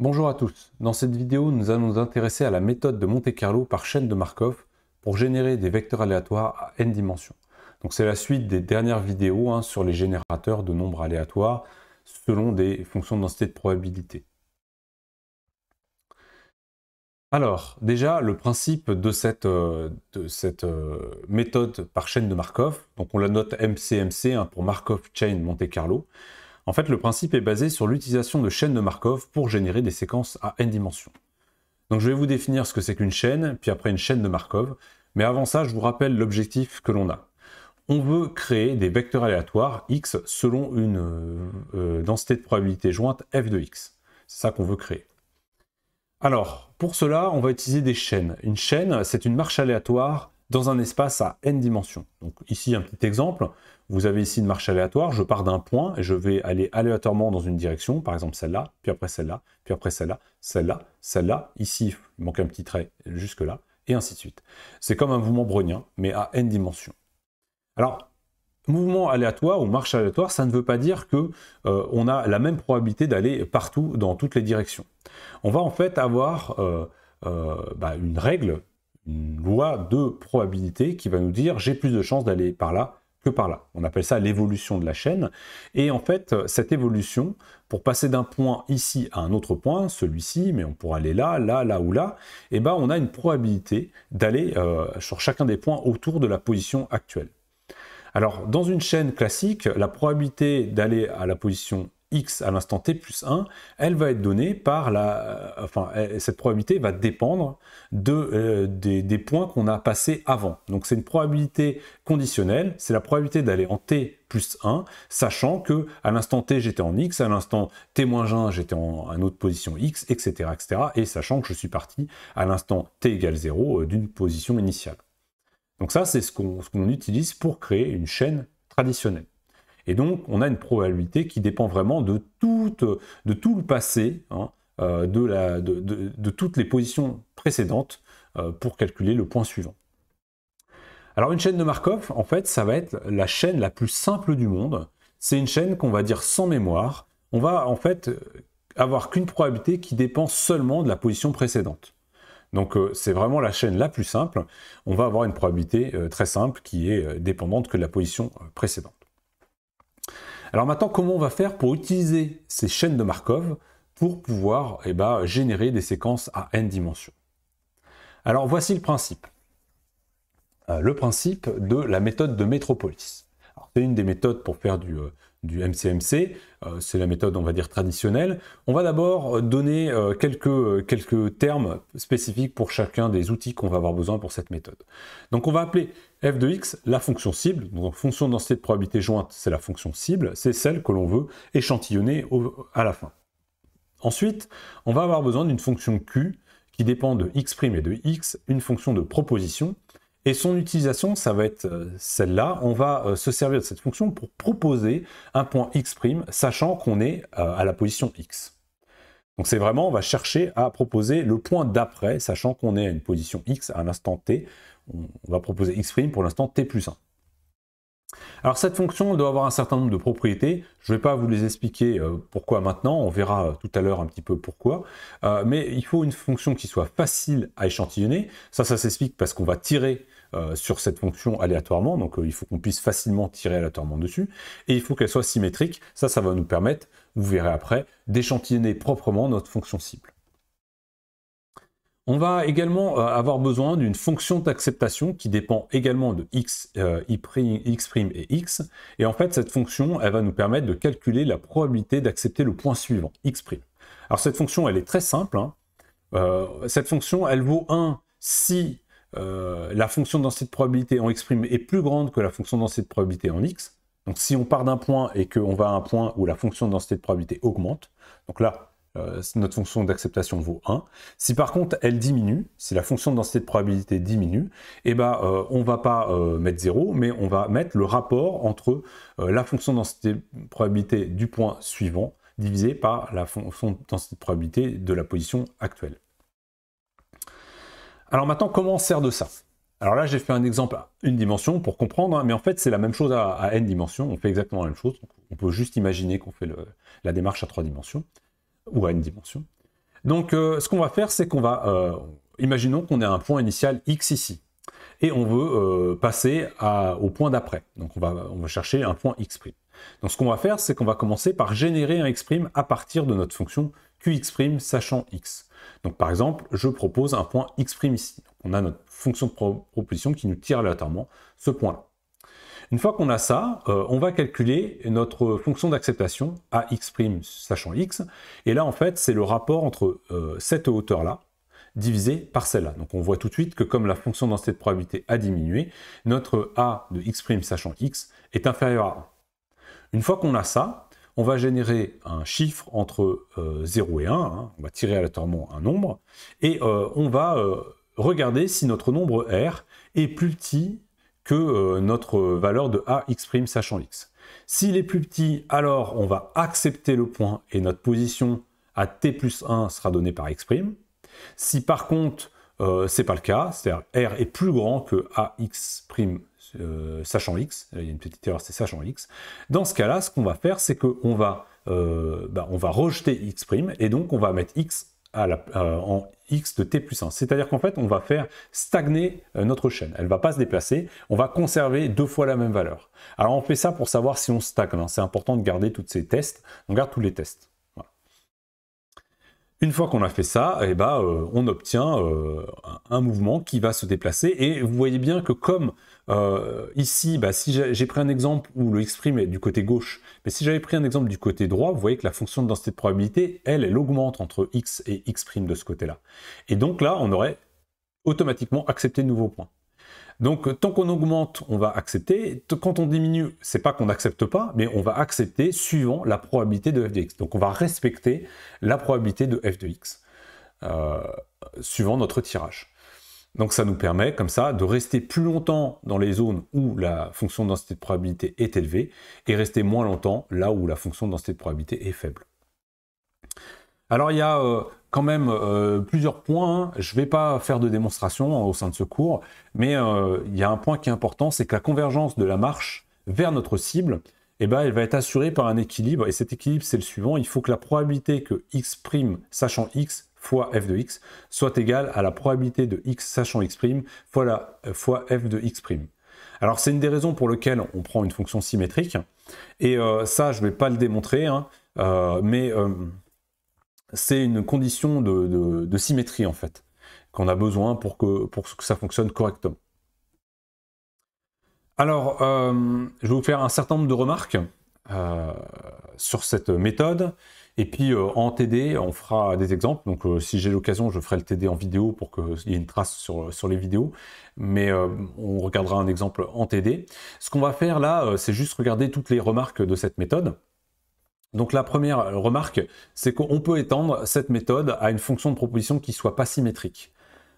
Bonjour à tous, dans cette vidéo nous allons nous intéresser à la méthode de Monte-Carlo par chaîne de Markov pour générer des vecteurs aléatoires à n dimensions. Donc c'est la suite des dernières vidéos sur les générateurs de nombres aléatoires selon des fonctions de densité de probabilité. Alors déjà le principe de cette méthode par chaîne de Markov, donc on la note MCMC pour Markov Chain Monte-Carlo. En fait, le principe est basé sur l'utilisation de chaînes de Markov pour générer des séquences à n dimensions. Donc je vais vous définir ce que c'est qu'une chaîne, puis après une chaîne de Markov. Mais avant ça, je vous rappelle l'objectif que l'on a. On veut créer des vecteurs aléatoires x selon une densité de probabilité jointe f de x. C'est ça qu'on veut créer. Alors, pour cela, on va utiliser des chaînes. Une chaîne, c'est une marche aléatoire dans un espace à n dimensions. Donc ici, un petit exemple. Vous avez ici une marche aléatoire, je pars d'un point et je vais aller aléatoirement dans une direction, par exemple celle-là, puis après celle-là, puis après celle-là, celle-là, celle-là, ici, il manque un petit trait jusque-là, et ainsi de suite. C'est comme un mouvement brownien, mais à n dimensions. Alors, mouvement aléatoire ou marche aléatoire, ça ne veut pas dire que on a la même probabilité d'aller partout dans toutes les directions. On va en fait avoir une règle, une loi de probabilité qui va nous dire j'ai plus de chances d'aller par là que par là. On appelle ça l'évolution de la chaîne. Et en fait, cette évolution, pour passer d'un point ici à un autre point, celui-ci, mais on pourra aller là, là, là ou là, et ben on a une probabilité d'aller sur chacun des points autour de la position actuelle. Alors, dans une chaîne classique, la probabilité d'aller à la position x à l'instant t plus 1, elle va être donnée par cette probabilité va dépendre des points qu'on a passés avant. Donc c'est une probabilité conditionnelle, c'est la probabilité d'aller en t plus 1, sachant que à l'instant t j'étais en x, à l'instant t-1 j'étais en une autre position x, etc., etc., et sachant que je suis parti à l'instant t égale 0 d'une position initiale. Donc ça, c'est ce qu'on utilise pour créer une chaîne traditionnelle. Et donc, on a une probabilité qui dépend vraiment de tout le passé, de toutes les positions précédentes pour calculer le point suivant. Alors, une chaîne de Markov, en fait, ça va être la chaîne la plus simple du monde. C'est une chaîne qu'on va dire sans mémoire. On va en fait avoir qu'une probabilité qui dépend seulement de la position précédente. Donc c'est vraiment la chaîne la plus simple. On va avoir une probabilité très simple qui est dépendante que de la position précédente. Alors maintenant, comment on va faire pour utiliser ces chaînes de Markov pour pouvoir générer des séquences à n dimensions? Alors voici le principe. Le principe de la méthode de Metropolis. C'est une des méthodes pour faire du MCMC, c'est la méthode, on va dire, traditionnelle. On va d'abord donner quelques termes spécifiques pour chacun des outils qu'on va avoir besoin pour cette méthode. Donc on va appeler f de x la fonction cible, donc fonction de densité de probabilité jointe, c'est la fonction cible, c'est celle que l'on veut échantillonner à la fin. Ensuite, on va avoir besoin d'une fonction q qui dépend de x' et de x, une fonction de proposition. Et son utilisation, ça va être celle-là. On va se servir de cette fonction pour proposer un point x', sachant qu'on est à la position x. Donc c'est vraiment, on va chercher à proposer le point d'après, sachant qu'on est à une position x à l'instant t. On va proposer x' pour l'instant t plus 1. Alors cette fonction doit avoir un certain nombre de propriétés. Je ne vais pas vous les expliquer pourquoi maintenant, on verra tout à l'heure un petit peu pourquoi. Mais il faut une fonction qui soit facile à échantillonner. Ça s'explique parce qu'on va tirer sur cette fonction aléatoirement. Donc il faut qu'on puisse facilement tirer aléatoirement dessus. Et il faut qu'elle soit symétrique. Ça va nous permettre, vous verrez après, d'échantillonner proprement notre fonction cible. On va également avoir besoin d'une fonction d'acceptation qui dépend également de x', x' et x. Et en fait, cette fonction, elle va nous permettre de calculer la probabilité d'accepter le point suivant, x'. Alors cette fonction, elle est très simple. Cette fonction, elle vaut 1 si la fonction de densité de probabilité en x' est plus grande que la fonction de densité de probabilité en x. Donc si on part d'un point et qu'on va à un point où la fonction de densité de probabilité augmente, donc là, notre fonction d'acceptation vaut 1. Si par contre elle diminue, si la fonction de densité de probabilité diminue, on ne va pas mettre 0, mais on va mettre le rapport entre la fonction de densité de probabilité du point suivant divisé par la fonction de densité de probabilité de la position actuelle. Alors maintenant, comment on sert de ça? Alors là, j'ai fait un exemple à une dimension pour comprendre, mais en fait, c'est la même chose à n dimensions. On fait exactement la même chose. On peut juste imaginer qu'on fait la démarche à 3 dimensions. Ou à n dimensions. Donc, ce qu'on va faire, c'est qu'on va... imaginons qu'on ait un point initial x ici. Et on veut passer au point d'après. Donc, on va chercher un point x'. Donc, ce qu'on va faire, c'est qu'on va commencer par générer un x' à partir de notre fonction qx' sachant x. Donc, par exemple, je propose un point x' ici. Donc, on a notre fonction de proposition qui nous tire aléatoirement ce point-là. Une fois qu'on a ça, on va calculer notre fonction d'acceptation ax' sachant x. Et là, en fait, c'est le rapport entre cette hauteur-là divisé par celle-là. Donc on voit tout de suite que comme la fonction de densité de probabilité a diminué, notre a de x' sachant x est inférieur à 1. Une fois qu'on a ça, on va générer un chiffre entre 0 et 1, hein, on va tirer aléatoirement un nombre, et on va regarder si notre nombre R est plus petit que notre valeur de ax' sachant x. S'il est plus petit, alors on va accepter le point et notre position à t plus 1 sera donnée par x'. Si par contre, c'est pas le cas, c'est-à-dire R est plus grand que ax' sachant x, il y a une petite erreur, c'est sachant x, dans ce cas-là, ce qu'on va faire, c'est qu'on va, on va rejeter x' et donc on va mettre x en x de t plus 1. C'est-à-dire qu'en fait, on va faire stagner notre chaîne. Elle ne va pas se déplacer, on va conserver 2 fois la même valeur. Alors on fait ça pour savoir si on stagne, hein. C'est important de garder tous ces tests, on garde tous les tests. Une fois qu'on a fait ça, eh ben, on obtient un mouvement qui va se déplacer. Et vous voyez bien que comme ici, bah, si j'ai pris un exemple où le x' est du côté gauche, mais si j'avais pris un exemple du côté droit, vous voyez que la fonction de densité de probabilité, elle augmente entre x et x' de ce côté-là. Et donc là, on aurait automatiquement accepté de nouveaux points. Donc, tant qu'on augmente, on va accepter. Quand on diminue, c'est pas qu'on n'accepte pas, mais on va accepter suivant la probabilité de f de x. Donc, on va respecter la probabilité de f de x suivant notre tirage. Donc, ça nous permet, comme ça, de rester plus longtemps dans les zones où la fonction de densité de probabilité est élevée et rester moins longtemps là où la fonction de densité de probabilité est faible. Alors, il y a quand même plusieurs points. Je ne vais pas faire de démonstration au sein de ce cours, mais il y a un point qui est important, c'est que la convergence de la marche vers notre cible, eh ben, elle va être assurée par un équilibre, et cet équilibre, c'est le suivant. Il faut que la probabilité que x' sachant x fois f de x soit égale à la probabilité de x sachant x' fois f de x'. Alors, c'est une des raisons pour lesquelles on prend une fonction symétrique, et ça, je ne vais pas le démontrer, hein, mais... c'est une condition de symétrie, en fait, qu'on a besoin pour que ça fonctionne correctement. Alors, je vais vous faire un certain nombre de remarques sur cette méthode. Et puis, en TD, on fera des exemples. Donc, si j'ai l'occasion, je ferai le TD en vidéo pour qu'il y ait une trace sur les vidéos. Mais on regardera un exemple en TD. Ce qu'on va faire là, c'est juste regarder toutes les remarques de cette méthode. Donc la première remarque, c'est qu'on peut étendre cette méthode à une fonction de proposition qui ne soit pas symétrique.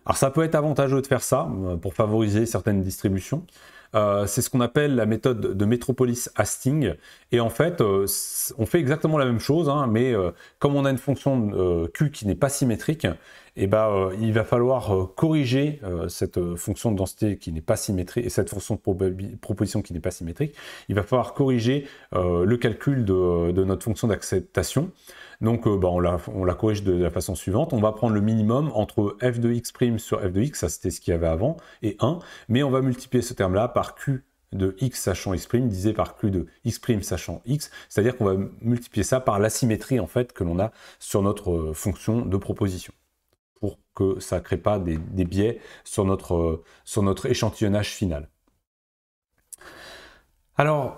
Alors ça peut être avantageux de faire ça pour favoriser certaines distributions. C'est ce qu'on appelle la méthode de Metropolis-Hastings. Et en fait, on fait exactement la même chose, hein, mais comme on a une fonction Q qui n'est pas symétrique, et ben, il va falloir corriger cette fonction de densité qui n'est pas symétrique et cette fonction de proposition qui n'est pas symétrique. Il va falloir corriger le calcul de notre fonction d'acceptation. Donc ben, on la corrige de la façon suivante. On va prendre le minimum entre f de x' sur f de x, ça c'était ce qu'il y avait avant, et 1. Mais on va multiplier ce terme-là par q de x sachant x' divisé par q de x' sachant x. C'est-à-dire qu'on va multiplier ça par l'asymétrie en fait que l'on a sur notre fonction de proposition, pour que ça ne crée pas des biais sur notre échantillonnage final. Alors,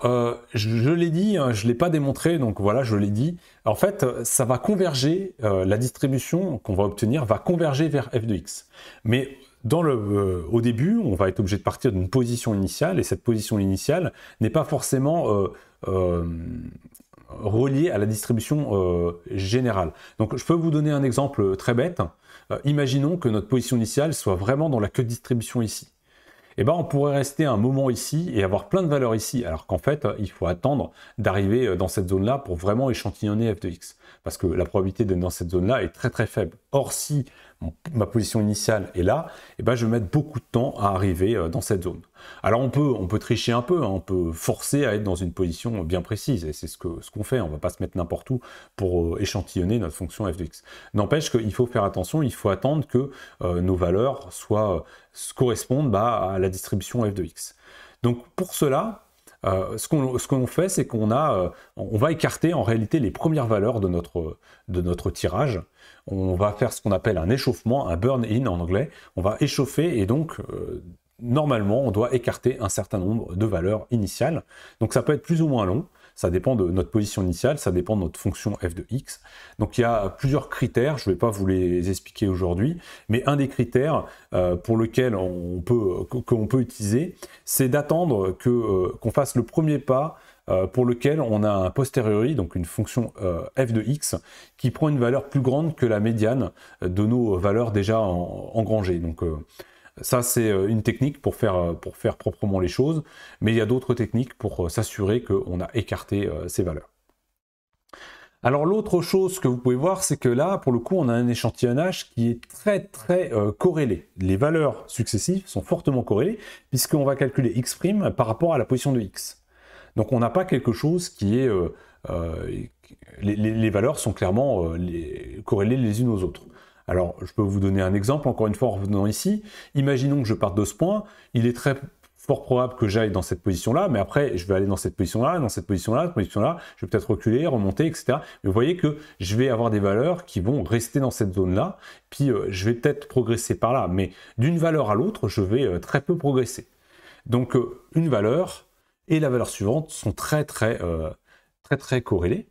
je l'ai dit, hein, je ne l'ai pas démontré, donc voilà, je l'ai dit. En fait, ça va converger, la distribution qu'on va obtenir va converger vers f de x. Mais au début, on va être obligé de partir d'une position initiale, et cette position initiale n'est pas forcément reliée à la distribution générale. Donc, je peux vous donner un exemple très bête. Imaginons que notre position initiale soit vraiment dans la queue de distribution ici. Eh ben, on pourrait rester un moment ici et avoir plein de valeurs ici, alors qu'en fait, il faut attendre d'arriver dans cette zone-là pour vraiment échantillonner f de x. Parce que la probabilité d'être dans cette zone-là est très très faible. Or, si ma position initiale est là, eh ben, je vais mettre beaucoup de temps à arriver dans cette zone. Alors on peut tricher un peu, hein, on peut forcer à être dans une position bien précise, et c'est ce qu'on fait, on ne va pas se mettre n'importe où pour échantillonner notre fonction f de x. N'empêche qu'il faut faire attention, il faut attendre que nos valeurs correspondent à la distribution f de x. Donc pour cela, ce qu'on fait, c'est qu'on va écarter en réalité les premières valeurs de notre tirage. On va faire ce qu'on appelle un échauffement, un burn-in en anglais. On va échauffer et donc, normalement, on doit écarter un certain nombre de valeurs initiales. Donc ça peut être plus ou moins long. Ça dépend de notre position initiale, ça dépend de notre fonction f de x. Donc il y a plusieurs critères, je ne vais pas vous les expliquer aujourd'hui, mais un des critères pour lequel qu'on peut utiliser, c'est d'attendre qu'on fasse le premier pas pour lequel on a un posteriori, donc une fonction f de x, qui prend une valeur plus grande que la médiane de nos valeurs déjà engrangées. Donc ça, c'est une technique pour faire proprement les choses, mais il y a d'autres techniques pour s'assurer qu'on a écarté ces valeurs. Alors l'autre chose que vous pouvez voir, c'est que là, pour le coup, on a un échantillonnage qui est très corrélé. Les valeurs successives sont fortement corrélées, puisqu'on va calculer x' par rapport à la position de x. Donc on n'a pas quelque chose qui est... les valeurs sont clairement corrélées les unes aux autres. Alors, je peux vous donner un exemple, encore une fois, en revenant ici. Imaginons que je parte de ce point, il est très fort probable que j'aille dans cette position-là, mais après, je vais aller dans cette position-là, dans cette position-là, je vais peut-être reculer, remonter, etc. Mais vous voyez que je vais avoir des valeurs qui vont rester dans cette zone-là, puis je vais peut-être progresser par là, mais d'une valeur à l'autre, je vais très peu progresser. Donc, une valeur et la valeur suivante sont très corrélées.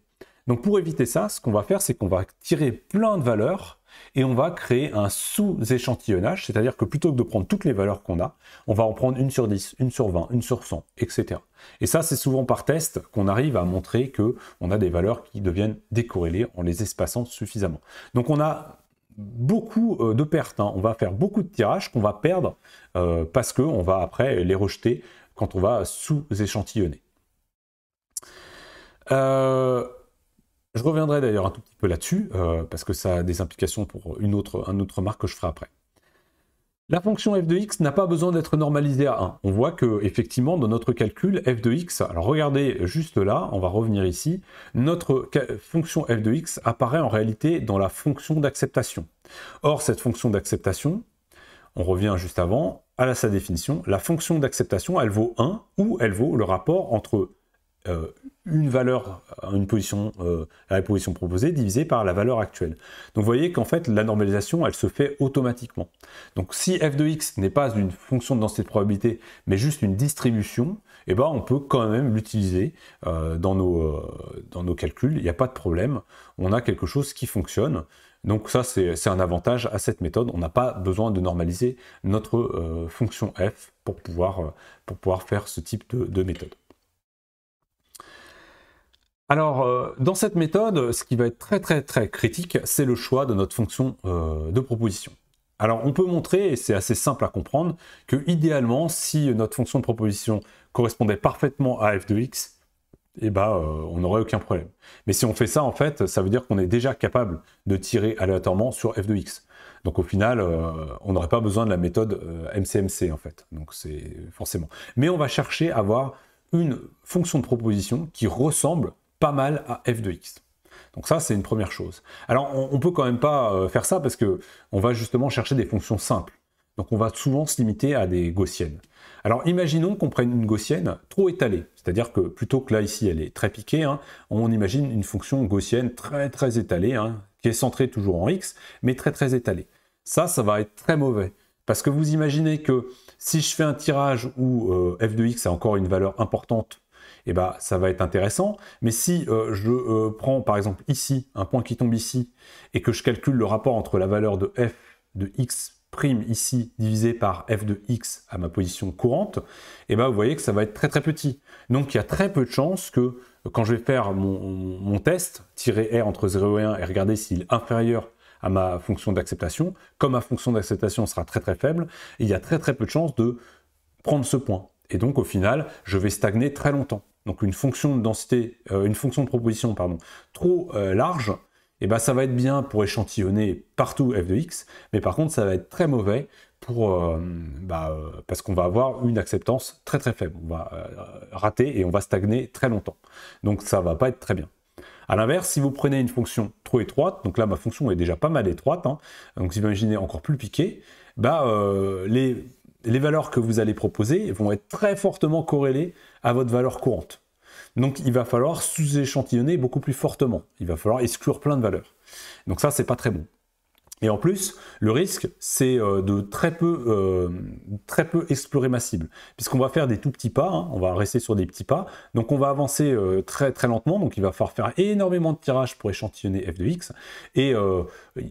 Donc, pour éviter ça, ce qu'on va faire, c'est qu'on va tirer plein de valeurs et on va créer un sous-échantillonnage, c'est-à-dire que plutôt que de prendre toutes les valeurs qu'on a, on va en prendre une sur 10, une sur 20, une sur 100, etc. Et ça, c'est souvent par test qu'on arrive à montrer qu'on a des valeurs qui deviennent décorrélées en les espaçant suffisamment. Donc on a beaucoup de pertes, hein. On va faire beaucoup de tirages qu'on va perdre parce qu'on va après les rejeter quand on va sous-échantillonner. Je reviendrai d'ailleurs un tout petit peu là-dessus, parce que ça a des implications pour une autre remarque que je ferai après. La fonction f de x n'a pas besoin d'être normalisée à 1. On voit que effectivement dans notre calcul, f de x, alors regardez juste là, on va revenir ici, notre fonction f de x apparaît en réalité dans la fonction d'acceptation. Or, cette fonction d'acceptation, on revient juste avant, à sa définition, la fonction d'acceptation, elle vaut 1, ou elle vaut le rapport entre une valeur, la position proposée divisée par la valeur actuelle. Donc vous voyez qu'en fait la normalisation elle se fait automatiquement. Donc si f de x n'est pas une fonction de densité de probabilité mais juste une distribution, eh ben, on peut quand même l'utiliser dans nos calculs, il n'y a pas de problème, on a quelque chose qui fonctionne. Donc ça c'est un avantage à cette méthode, on n'a pas besoin de normaliser notre fonction f pour pouvoir faire ce type de méthode. Alors, dans cette méthode, ce qui va être très critique, c'est le choix de notre fonction de proposition. Alors, on peut montrer, et c'est assez simple à comprendre, que idéalement, si notre fonction de proposition correspondait parfaitement à f de x, eh ben, on n'aurait aucun problème. Mais si on fait ça, en fait, ça veut dire qu'on est déjà capable de tirer aléatoirement sur f de x. Donc au final, on n'aurait pas besoin de la méthode MCMC, en fait. Donc c'est forcément. Mais on va chercher à avoir une fonction de proposition qui ressemble pas mal à f de x. Donc ça, c'est une première chose. Alors, on peut quand même pas faire ça parce que on va justement chercher des fonctions simples. Donc on va souvent se limiter à des gaussiennes. Alors imaginons qu'on prenne une gaussienne trop étalée, c'est-à-dire que plutôt que là ici elle est très piquée, hein, on imagine une fonction gaussienne très étalée, hein, qui est centrée toujours en x, mais très étalée. Ça va être très mauvais, parce que vous imaginez que si je fais un tirage où f de x a encore une valeur importante, eh ben, ça va être intéressant, mais si je prends par exemple ici, un point qui tombe ici, et que je calcule le rapport entre la valeur de f de x' ici divisé par f de x à ma position courante, et ben vous voyez que ça va être très petit. Donc il y a très peu de chances que quand je vais faire mon test, tirer r entre 0 et 1 et regarder s'il est inférieur à ma fonction d'acceptation, comme ma fonction d'acceptation sera très faible, il y a très peu de chances de prendre ce point. Et donc au final, je vais stagner très longtemps. Donc une fonction de densité, une fonction de proposition, pardon, trop large, et ben ça va être bien pour échantillonner partout f de x, mais par contre ça va être très mauvais parce qu'on va avoir une acceptance très très faible. On va rater et on va stagner très longtemps. Donc ça va pas être très bien. A l'inverse, si vous prenez une fonction trop étroite, donc là ma fonction est déjà pas mal étroite, hein, donc imaginez encore plus piquée, les valeurs que vous allez proposer vont être très fortement corrélées à votre valeur courante. Donc il va falloir sous-échantillonner beaucoup plus fortement. Il va falloir exclure plein de valeurs. Donc ça, c'est pas très bon. Et en plus, le risque, c'est de très peu explorer ma cible, puisqu'on va faire des tout petits pas, hein, on va rester sur des petits pas, donc on va avancer très très lentement, donc il va falloir faire énormément de tirages pour échantillonner f de x, et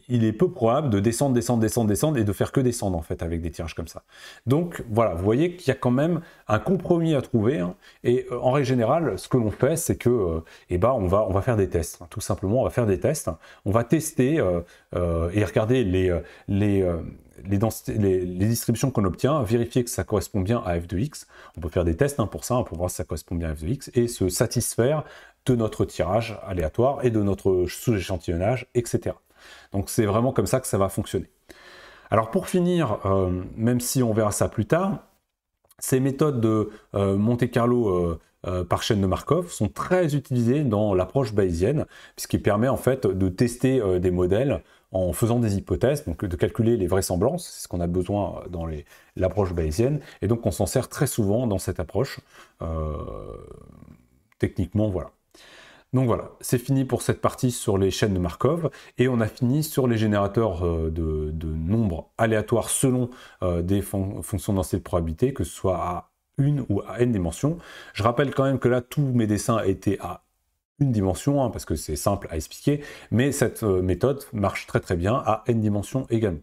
il est peu probable de descendre, et de faire que descendre en fait avec des tirages comme ça. Donc voilà, vous voyez qu'il y a quand même un compromis à trouver, hein, et en règle générale, ce que l'on fait, c'est que on va faire des tests, hein, tout simplement, on va faire des tests, on va tester et regarder les distributions qu'on obtient, vérifier que ça correspond bien à f de x. On peut faire des tests pour ça, pour voir si ça correspond bien à f de x, et se satisfaire de notre tirage aléatoire et de notre sous-échantillonnage, etc. Donc c'est vraiment comme ça que ça va fonctionner. Alors pour finir, même si on verra ça plus tard, ces méthodes de Monte-Carlo par chaîne de Markov sont très utilisées dans l'approche bayésienne, puisqu'il permet en fait de tester des modèles en faisant des hypothèses, donc de calculer les vraisemblances, c'est ce qu'on a besoin dans l'approche bayésienne, et donc on s'en sert très souvent dans cette approche. Techniquement, voilà. Donc voilà, c'est fini pour cette partie sur les chaînes de Markov, et on a fini sur les générateurs de nombres aléatoires selon des fonctions de densité de probabilité, que ce soit à une ou à n dimensions. Je rappelle quand même que là, tous mes dessins étaient à une dimension, hein, parce que c'est simple à expliquer, mais cette méthode marche très très bien à n dimensions également.